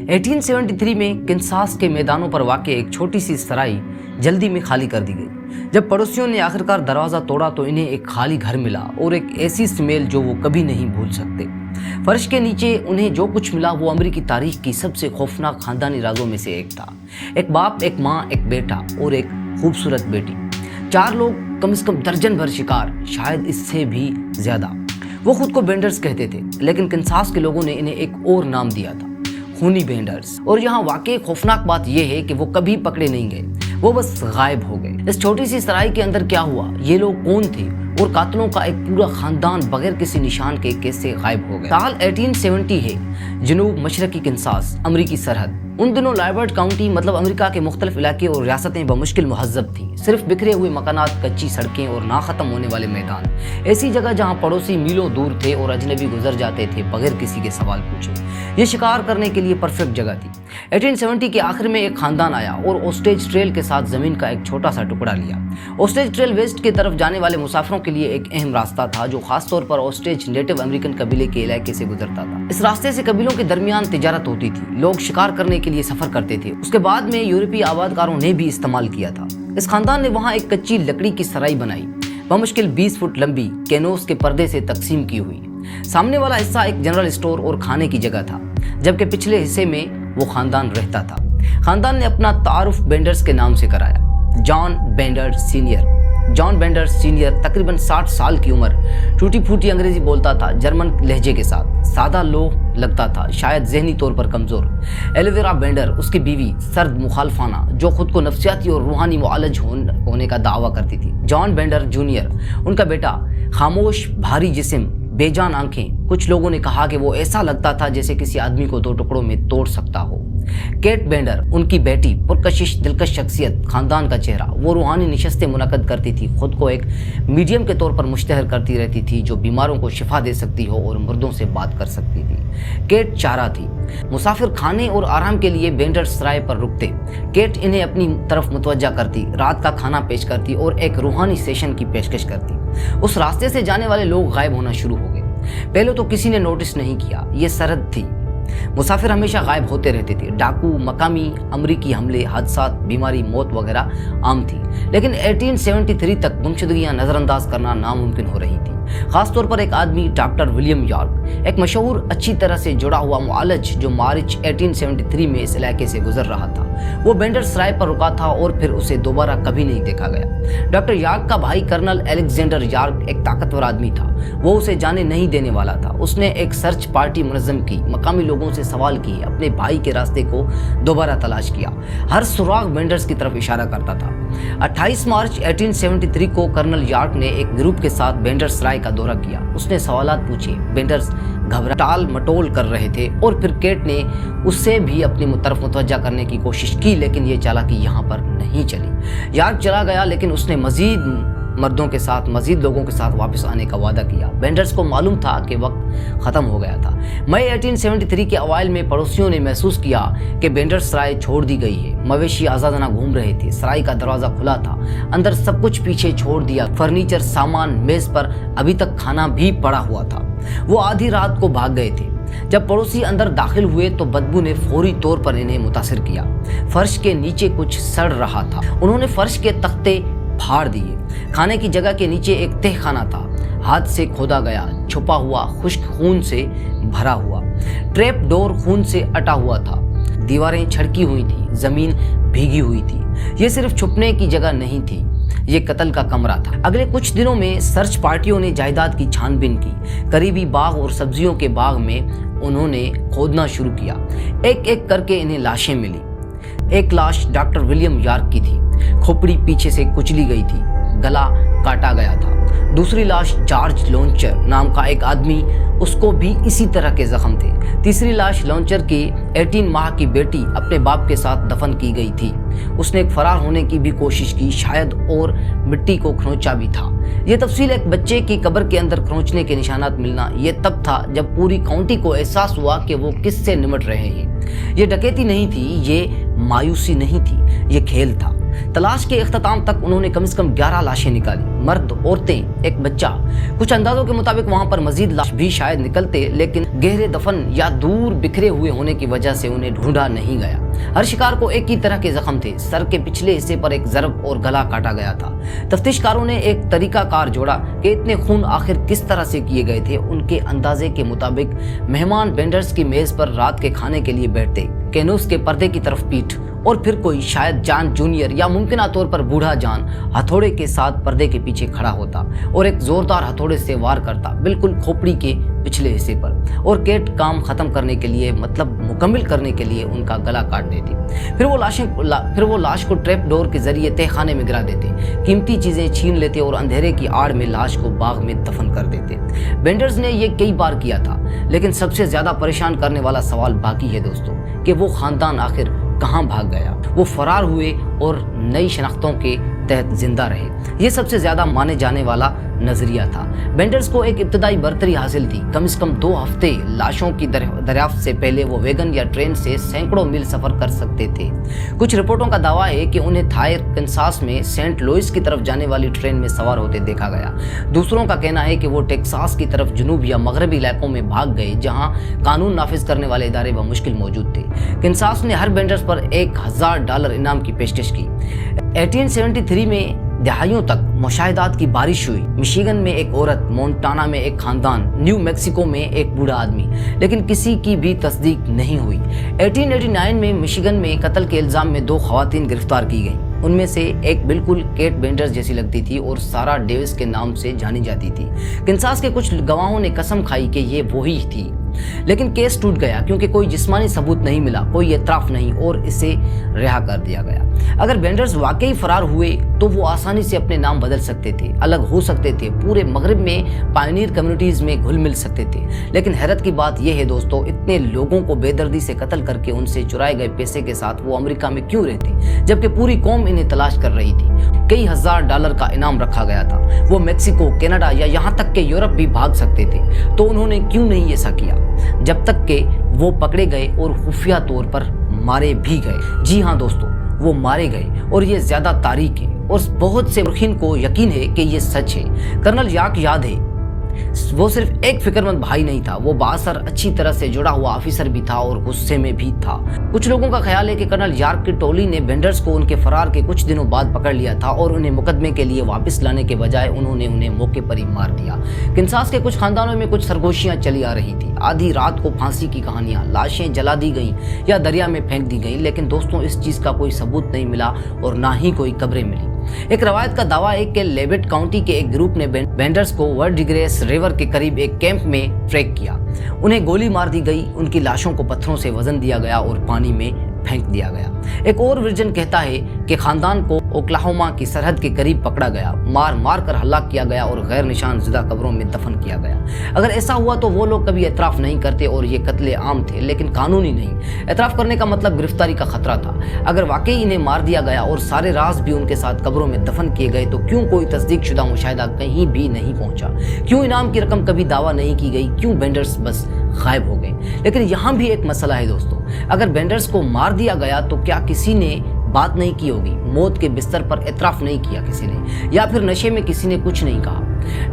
1873 में किन्सास के मैदानों पर वाक़ एक छोटी सी सराय जल्दी में खाली कर दी गई। जब पड़ोसियों ने आखिरकार दरवाज़ा तोड़ा तो इन्हें एक खाली घर मिला और एक ऐसी स्मेल जो वो कभी नहीं भूल सकते। फर्श के नीचे उन्हें जो कुछ मिला वो अमेरिकी तारीख की सबसे खौफनाक खानदानी राजों में से एक था। एक बाप, एक माँ, एक बेटा और एक खूबसूरत बेटी। 4 लोग, कम से कम दर्जन भर शिकार, शायद इससे भी ज्यादा। वो खुद को बेंडर्स कहते थे, लेकिन किन्सास के लोगों ने इन्हें एक और नाम दिया था, खूनी बेंडर्स। और यहाँ वाकई खौफनाक बात यह है कि वो कभी पकड़े नहीं गए, वो बस गायब हो गए। इस छोटी सी सराय के अंदर क्या हुआ, ये लोग कौन थे और कातलों का एक पूरा खानदान बगैर किसी निशान के कैसे गायब हो गए। साल 1870 है, जनूब मशरकी किन्सास, अमरीकी सरहद। उन दिनों लाइबर्ट काउंटी मतलब अमेरिका के मुख्तलिफ इलाके और रियासतें बमुश्किल मुहज़्ज़ब थीं। सिर्फ बिखरे हुए मकानात, कच्ची सड़कें और ना ख़त्म होने वाले मैदान। ऐसी जगह जहां पड़ोसी मीलों दूर थे और अजनबी गुजर जाते थे बगैर किसी के सवाल पूछे। ये शिकार करने के लिए परफेक्ट जगह थी। 1870 के आखिर में एक खानदान आया और ओस्टेज ट्रेल के साथ ज़मीन का एक छोटा सा टुकड़ा लिया। ओस्टेज ट्रेल वेस्ट की तरफ जाने वाले मुसाफिरों के लिए एक अहम रास्ता था जो खासतौर पर ओस्टेज नेटिव अमेरिकन कबीले के इलाके से गुजरता था। इस रास्ते से कबीलों के दरमियान तिजारत होती थी, लोग शिकार करने के लिए सफर करते थे। उसके बाद में यूरोपीय आबादकारों ने भी इस्तेमाल किया था। इस खानदान ने वहाँ एक कच्ची लकड़ी की सराय बनाई, बमुश्किल 20 फुट लंबी, कैनोस के पर्दे से तकसीम की हुई। सामने वाला हिस्सा एक जनरल स्टोर और खाने की जगह था, जबकि पिछले हिस्से में वो खानदान रहता था। खानदान ने अपना तारुफ बेंडर्स के नाम से कराया, John Bender senior. John Bender senior तकरीबन 60 साल की उम्र, टूटी फूटी अंग्रेजी बोलता था, जर्मन लहजे के साथ, सादा लोग लगता था, शायद जहनी तौर पर कमजोर। एलोवेरा बेंडर उसकी बीवी, सर्द मुखालफाना, जो खुद को नफ्सियाती और रूहानी मुआलज होने का दावा करती थी। जॉन बेंडर जूनियर उनका बेटा, खामोश, भारी जिस्म, बेजान आंखें। कुछ लोगों ने कहा कि वो ऐसा लगता था जैसे किसी आदमी को 2 टुकड़ों में तोड़ सकता हो। केट बेंडर उनकी बेटी, पुरकशिश, दिलकश शख्सियत, खानदान का चेहरा। वो रूहानी नशस्तें मुनक्कद करती थी, खुद को एक मीडियम के तौर पर मुश्तहर करती रहती थी जो बीमारों को शिफा दे सकती हो और मुर्दों से बात कर सकती थी। केट चारा थी। मुसाफिर खाने और आराम के लिए बेंडर सराय पर रुकते। केट इन्हें अपनी तरफ मुतवज्जा करती, रात का खाना पेश करती और एक रूहानी सेशन की पेशकश करती। उस रास्ते से जाने वाले लोग गायब होना शुरू हो गए। पहले तो किसी ने नोटिस नहीं किया, ये सरहद थी, मुसाफिर हमेशा गायब होते रहते थे। डाकू, मकामी अमरीकी हमले, हादसात, बीमारी, मौत वगैरह आम थी। लेकिन 1873 तक गुमशुदगियां नजरअंदाज करना नामुमकिन हो रही थी। खासतौर पर एक आदमी, डॉक्टर विलियम यॉर्क, एक मशहूर, अच्छी तरह से जुड़ा हुआ मुआलज जो मार्च 1873 में इस इलाके से गुजर रहा था। वो बेंडर सराय पर रुका था और फिर उसे दोबारा कभी नहीं देखा गया। डॉक्टर यॉर्क का भाई कर्नल अलेक्जेंडर यॉर्क एक ताकतवर आदमी था, वो उसे जाने नहीं देने वाला था। उसने एक सर्च पार्टी मुनज़्ज़म की, मकामी लोगों से सवाल किए, अपने भाई के रास्ते को दोबारा तलाश किया। हर सुराग बेंडर्स की तरफ इशारा करता था। 28 मार्च 1873 को कर्नल यॉर्क ने एक ग्रुप के साथ बेंडर सराय का दौरा किया। उसने सवालात पूछे। बेंडर्स घबरा टाल मटोल कर रहे थे और फिर केट ने उससे भी अपनी तरफ मुतवज्जा करने की कोशिश की, लेकिन ये चालाकी यहाँ पर नहीं चली। यॉर्क चला गया, लेकिन उसने मजीद मजीद लोगों के साथ वापस आने का वादा किया। बेंडर्स को मालूम था कि वक्त खत्म हो गया था। मई 1873 के अवाइल में पड़ोसियों ने महसूस किया कि बेंडर सराय छोड़ दी गई है। मवेशी आजादाना घूम रहे थे, सराय का दरवाजा खुला था, अंदर सब कुछ पीछे छोड़ दिया। फर्नीचर, सामान, मेज पर अभी तक खाना भी पड़ा हुआ था। वो आधी रात को भाग गए थे। जब पड़ोसी अंदर दाखिल हुए तो बदबू ने फौरी तौर पर इन्हें मुतासिर किया। फर्श के नीचे कुछ सड़ रहा था। उन्होंने फर्श के तख्ते फाड़ दिए। खाने की जगह के नीचे एक तहखाना था, हाथ से खोदा गया, छुपा हुआ, खुश्क खून से भरा हुआ। ट्रैप डोर खून से अटा हुआ था, दीवारें छड़की हुई थी, जमीन भीगी हुई थी। ये सिर्फ छुपने की जगह नहीं थी, ये कत्ल का कमरा था। अगले कुछ दिनों में सर्च पार्टियों ने जायदाद की छानबीन की। करीबी बाग और सब्जियों के बाग में उन्होंने खोदना शुरू किया। एक एक करके इन्हें लाशें मिली। एक लाश डॉक्टर विलियम यॉर्क की थी, खोपड़ी पीछे से कुचली गई थी, गला काटा गया था। दूसरी लाश जॉर्ज लॉन्चर नाम का एक आदमी, उसको भी इसी तरह के जख्म थे। तीसरी लाश लॉन्चर की 18 माह की बेटी अपने बाप के साथ दफन की गई थी। उसने फरार होने की भी कोशिश की, शायद, और मिट्टी को खरोंचा भी था। ये तफसील एक बच्चे की कब्र के अंदर खरोंचने के निशानात मिलना, ये तब था जब पूरी काउंटी को एहसास हुआ कि वो किससे निमट रहे हैं। ये डकैती नहीं थी, ये मायूसी नहीं थी, ये खेल था। तलाश के इख्तिताम तक उन्होंने कम से कम 11 लाशें निकाली, मर्द, औरतें, एक बच्चा। कुछ अंदाजों के मुताबिक वहां पर मजीद लाश भी शायद निकलते, लेकिन गहरे दफन या दूर बिखरे हुए होने की वजह से उन्हें ढूंढा नहीं गया। हर शिकार को एक ही तरह के जख्म थे। सर के पिछले हिस्से पर एक ज़रब और गला काटा गया था। तफ्तीशकारों ने एक तरीकाकार जोड़ा कि इतने खून आखिर किस तरह से किए गए थे। उनके अंदाजे के मुताबिक मेहमान बेंडर्स की मेज पर रात के खाने के लिए बैठते, कैनोस के पर्दे की तरफ पीठ, और फिर कोई शायद जॉन जूनियर या मुमकिन तौर पर बूढ़ा जॉन हथौड़े के साथ पर्दे के पीछे खड़ा होता और एक जोरदार हथौड़े से वार करता, बिल्कुल खोपड़ी के पिछले हिस्से पर, और केट काम खत्म करने के लिए, मतलब मुकम्मल करने के लिए उनका गला काट देती। फिर वो लाश को ट्रैप डोर के जरिए तहखाने में गिरा देते, कीमती चीजें छीन लेते और अंधेरे की आड़ में लाश को बाग में दफन कर देते। बेंडर्स ने ये कई बार किया था, लेकिन सबसे ज्यादा परेशान करने वाला सवाल बाकी है दोस्तों कि वो खानदान आखिर कहां भाग गया। वो फरार हुए और नई शनाख्तों के तहत जिंदा रहे। ये सबसे ज्यादा माने जाने वाला नजरिया था। बेंडर्स को एक इब्तदाई बर्तरी हासिल थी। कम से कम 2 हफ्ते लाशों की दरियाफ्त से पहले वो वैगन या ट्रेन से सैकड़ों मील सफर कर सकते थे। कुछ रिपोर्टों का दावा है कि उन्हें थायर कंसास में सेंट लुइस की तरफ जाने वाली ट्रेन में सवार होते देखा गया। दूसरों का कहना है कि वो टेक्सास की तरफ जनूब या मगरबी इलाकों में भाग गए, जहां कानून नाफिज करने वाले इदारे बमुश्किल मौजूद थे। कंसास ने हर बेंडर्स पर $1000 इनाम की पेशकश की। 1873 में दहाइयों तक मुशाहिदात की बारिश हुई। मिशिगन में एक औरत, मोंटाना में एक खानदान, न्यू मैक्सिको में एक बूढ़ा आदमी, लेकिन किसी की भी तस्दीक नहीं हुई। 1889 में मिशिगन में कत्ल के इल्जाम में 2 खवातीन गिरफ्तार की गईं। उनमें से एक बिल्कुल केट बेंडर्स जैसी लगती थी और सारा डेविस के नाम से जानी जाती थी। कंसास के कुछ गवाहों ने कसम खाई कि ये वही थी, लेकिन केस टूट गया क्योंकि कोई जिस्मानी सबूत नहीं मिला, कोई एतराफ नहीं, और इसे रिहा कर दिया गया। अगर बेंडर्स वाकई फरार हुए तो वो आसानी से अपने नाम बदल सकते थे, अलग हो सकते थे, पूरे मगरिब में पायनियर कम्युनिटीज में घुल मिल सकते थे। लेकिन हैरत की बात यह है दोस्तों, इतने लोगों को बेदर्दी से कत्ल करके उनसे चुराए गए पैसे के साथ वो अमेरिका में क्यों रहते, जबकि पूरी कौम इन्हें तलाश कर रही थी। कई $1000 का इनाम रखा गया था। वो मेक्सिको, कनाडा या यहाँ तक के यूरोप भी भाग सकते थे, तो उन्होंने क्यों नहीं ऐसा किया, जब तक कि वो पकड़े गए और खुफिया तौर पर मारे भी गए। जी हाँ दोस्तों, वो मारे गए और ये ज्यादा तारीख है और बहुत से मुर्खिन को यकीन है कि ये सच है। कर्नल याक याद है, वो सिर्फ एक फिक्रमंद भाई नहीं था, वो बासर अच्छी तरह से जुड़ा हुआ ऑफिसर भी था और गुस्से में भी था। कुछ लोगों का ख्याल है कि कर्नल यार्क की टोली ने बेंडर्स को उनके फरार के कुछ दिनों बाद पकड़ लिया था और उन्हें मुकदमे के लिए वापस लाने के बजाय उन्होंने उन्हें मौके पर ही मार दिया। कंसास के कुछ खानदानों में कुछ सरगोशियां चली आ रही थी। आधी रात को फांसी की कहानियां, लाशें जला दी गईं या दरिया में फेंक दी गईं, लेकिन दोस्तों इस चीज का कोई सबूत नहीं मिला और ना ही कोई कब्रें मिली। एक रवायत का दावा है कि लेबेट काउंटी के एक ग्रुप ने बेंडर्स को वर्डिग्रेस रिवर के करीब एक कैंप में ट्रैक किया। उन्हें गोली मार दी गई, उनकी लाशों को पत्थरों से वजन दिया गया और पानी में फेंक दिया गया। एक और वर्जन कहता है कि खानदान को ओक्लाहोमा की सरहद के करीब पकड़ा गया, मार कर हलाक किया गया और गैर निशान ज़िदा कब्रों में दफन किया गया। अगर ऐसा हुआ तो वो लोग कभी एतराफ़ नहीं करते और ये कत्ले आम थे, लेकिन कानूनी नहीं। एतराफ़ करने का मतलब गिरफ्तारी का खतरा था। अगर वाकई इन्हें मार दिया गया और सारे राज भी उनके साथ कब्रों में दफन किए गए तो क्यों कोई तस्दीक शुदा मुशाहिदा कहीं भी नहीं पहुंचा? क्यों इनाम की रकम कभी दावा नहीं की गई? क्यों बेंडर्स बस गायब हो गए? लेकिन यहाँ भी एक मसला है दोस्तों, अगर बेंडर्स को मार दिया गया तो क्या किसी ने बात नहीं की होगी? मौत के बिस्तर पर एतराफ़ नहीं किया किसी ने, या फिर नशे में किसी ने कुछ नहीं कहा?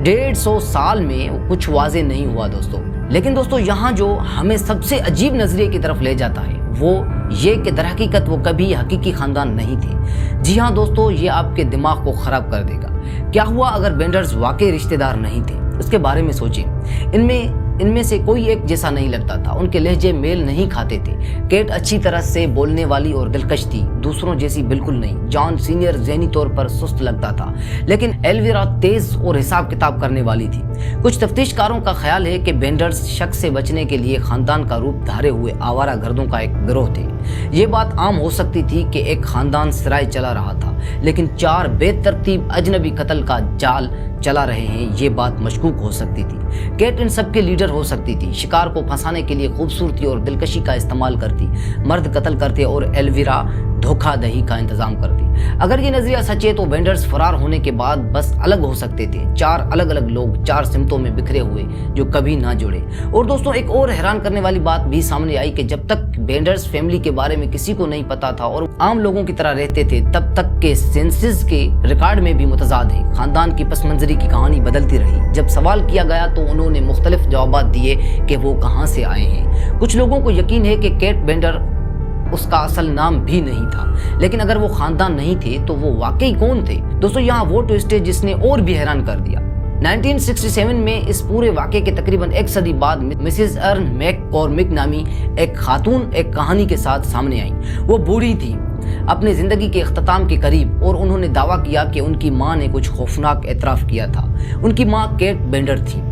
150 साल में कुछ वाजे नहीं हुआ दोस्तों। लेकिन दोस्तों यहाँ जो हमें सबसे अजीब नजरिए की तरफ ले जाता है वो ये कि दरहकीकत वो कभी हकीकी खानदान नहीं थे। जी हाँ दोस्तों, ये आपके दिमाग को खराब कर देगा। क्या हुआ अगर बेंडर्स वाकई रिश्तेदार नहीं थे? उसके बारे में सोचें। इनमें से कोई एक जैसा नहीं लगता था, उनके लहजे मेल नहीं खाते थे। केट अच्छी तरह से बोलने वाली और दिलकश थी, दूसरों जैसी बिल्कुल नहीं। जॉन सीनियर ज़हनी तौर पर सुस्त लगता था, लेकिन एल्विरा तेज और हिसाब किताब करने वाली थी। कुछ तफ्तीशकारों का ख्याल है कि बेंडर्स शक से बचने के लिए खानदान का रूप धारे हुए आवारा गर्दों का एक गिरोह थे। ये बात आम हो सकती थी कि एक खानदान सराय चला रहा था, लेकिन 4 बेतरतीब अजनबी कत्ल का जाल चला रहे हैं, ये बात मशकूक हो सकती थी। केट इन सब के लीडर हो सकती थी। शिकार को फंसाने के लिए खूबसूरती और दिलकशी का इस्तेमाल करती, मर्द कत्ल करते और एल्विरा धोखाधही का इंतजाम करती। अगर ये नजरिया सच है तो बेंडर्स फरार होने के बाद बस अलग हो सकते थे, 4 अलग अलग लोग 4 सिमतों में बिखरे हुए जो कभी ना जुड़े। और दोस्तों एक और हैरान करने वाली बात भी सामने आई कि जब तक बेंडर्स फैमिली के बारे में किसी को नहीं पता था और आम लोगों की तरह रहते थे, तब तक के सेंसस के रिकॉर्ड में भी मुतजाद है। खानदान की पसमंजरी की कहानी बदलती रही। जब सवाल किया गया तो उन्होंने मुख्तलिफ जवाब दिए कि वो कहाँ से आए हैं। कुछ लोगों को यकीन है कि केट बेंडर उसका असल नाम भी नहीं था, लेकिन अगर वो खानदान नहीं थे तो वो वाकई कौन थे? दोस्तों यहाँ वो ट्विस्ट है जिसने और भी हैरान कर दिया। 1967 में इस पूरे वाक़े के तकरीबन 1 सदी बाद मिसेस अर्न मैककॉर्मिक नामी एक खातून एक कहानी के साथ सामने आई। वो बूढ़ी थी, अपने जिंदगी के इख्तिताम के करीब, और उन्होंने दावा किया कि उनकी माँ ने कुछ खौफनाक एतराफ़ किया था। उनकी माँ केट बेंडर थी।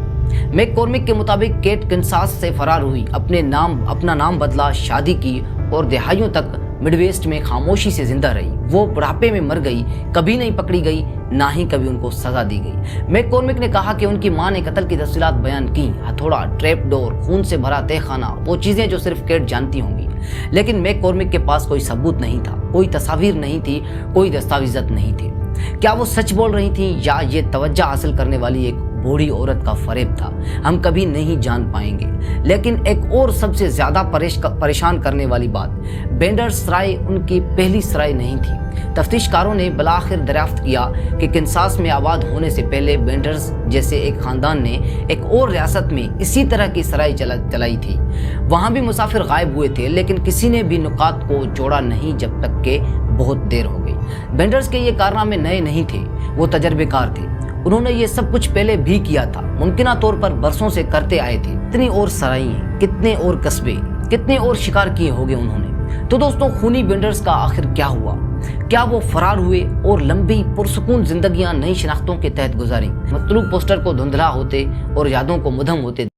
मैककॉर्मिक के मुताबिक केट कैंसास से फरार हुई, अपना नाम बदला, शादी की और दहाइयों तक मिडवेस्ट में खामोशी से जिंदा रही। वो बुढ़ापे में मर गई, कभी नहीं पकड़ी गई, ना ही कभी उनको सजा दी गई। मैककॉर्मिक ने कहा कि उनकी मां ने कत्ल की तफसीलात बयान की, हथौड़ा, ट्रैप डोर, खून से भरा तहखाना, वो चीजें जो सिर्फ केट जानती होंगी। लेकिन मैककॉर्मिक के पास कोई सबूत नहीं था, कोई तस्वीर नहीं थी, कोई दस्तावेज़ात नहीं थे। क्या वो सच बोल रही थी या ये तवज्जो हासिल करने वाली एक बूढ़ी औरत का फरेब था? हम कभी नहीं जान पाएंगे। लेकिन एक और सबसे ज्यादा परेशान करने वाली बात, बेंडर्स सराय उनकी पहली सराय नहीं थी। तफ्तीशकारों ने बलाखिर दरियाफ्त किया कि कैंसास में आबाद होने से पहले बेंडर्स जैसे एक खानदान ने एक और रियासत में इसी तरह की सराय चलाई थी। वहां भी मुसाफिर गायब हुए थे, लेकिन किसी ने भी नुकात को जोड़ा नहीं जब तक के बहुत देर हो गई। बेंडर्स के ये कारनामे नए नहीं थे, वो तजर्बेकार थे। उन्होंने ये सब कुछ पहले भी किया था, मुमकिना तौर पर बरसों से करते आए थे। कितनी और सराइयां, कितने और कस्बे, कितने और शिकार किए होंगे उन्होंने। तो दोस्तों खूनी बेंडर्स का आखिर क्या हुआ? क्या वो फरार हुए और लंबी पुरसुकून जिंदगियां नई शनाख्तों के तहत गुजारी? मतलूब पोस्टर को धुंधला होते और यादों को मुधम होते